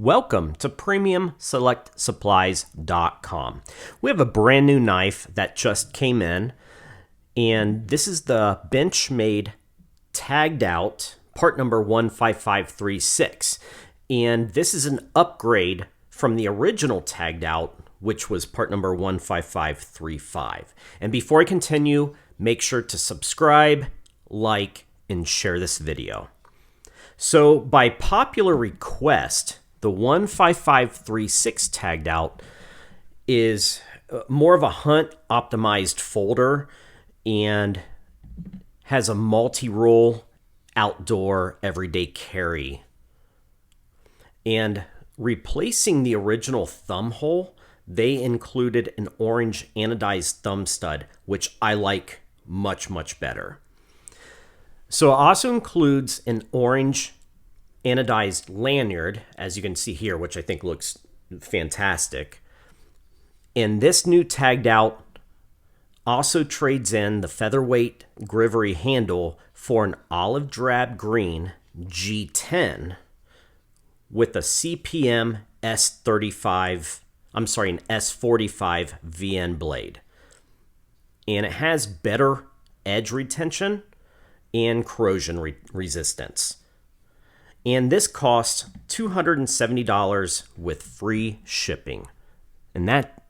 Welcome to PremiumSelectSupplies.com. We have a brand new knife that just came in, and this is the Benchmade Taggedout, part number 15536. And this is an upgrade from the original Taggedout, which was part number 15535. And before I continue, make sure to subscribe, like, and share this video. So by popular request, the 15536 Taggedout is more of a hunt optimized folder and has a multi-role outdoor everyday carry. And replacing the original thumb hole, they included an orange anodized thumb stud, which I like much, much better. So it also includes an orange anodized lanyard, as you can see here, which I think looks fantastic. And this new Taggedout also trades in the featherweight Grivery handle for an olive drab green G10 with a CPM S45, an S45 VN blade. And it has better edge retention and corrosion resistance. And this costs $270 with free shipping. And that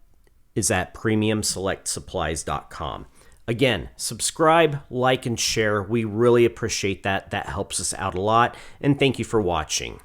is at PremiumSelectSupplies.com. Again, subscribe, like, and share. We really appreciate that. That helps us out a lot. And thank you for watching.